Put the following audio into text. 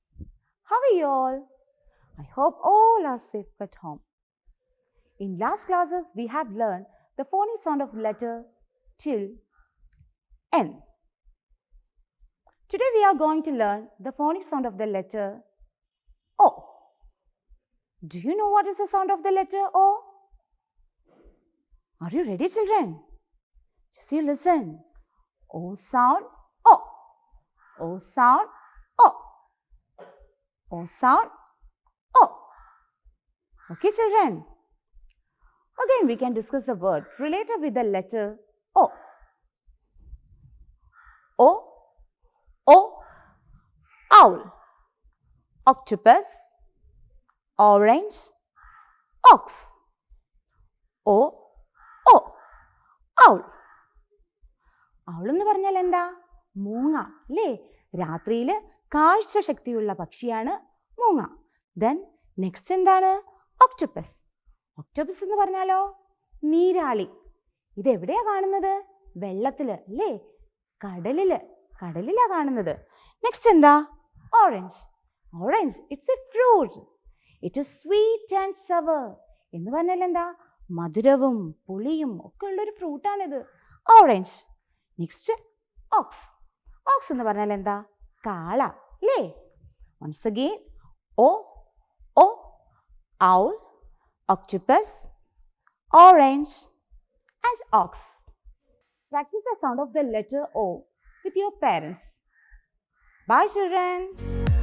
students. How are you all? I hope all are safe at home. In last classes, we have learned the phonic sound of letter till N. Today we are going to learn the phonic sound of the letter O. Do you know what is the sound of the letter O? Are you ready, children? Just you listen. O sound, O. O sound, O. O sound, O. Okay, children? Again, we can discuss the word related with the letter O. O, O, owl, octopus, orange, ox. O, O, owl. Owl എന്ന് പറഞ്ഞാൽ എന്താ? മൂങ്ങ അല്ലേ? രാത്രിയിൽ കാഴ്ച ശക്തിയുള്ള പക്ഷിയാണ് മൂങ്ങ. Then next എന്താണ്? ഒക്ടോപ്പസ്. ഒക്ടോപ്പസ് എന്ന് പറഞ്ഞാലോ നീരാളി. ഇതെവിടെയാ കാണുന്നത്? വെള്ളത്തിൽ അല്ലേ? കടലിലാ കാണുന്നത്. നെക്സ്റ്റ് എന്താ? Orange. Orange it's a fruit. It is sweet and sour. എന്ന് പറഞ്ഞാൽ എന്താ? മധുരവും പുളിയും ഒക്കെ ഉള്ളൊരു ഫ്രൂട്ടാണിത്. ഓറഞ്ച്. Next ox. ഓക്സ് എന്ന് പറഞ്ഞാൽ എന്താ? കാള അല്ലേ? Once again O O owl, octopus, orange and ox. Practice the sound of the letter O with your parents. Bye children.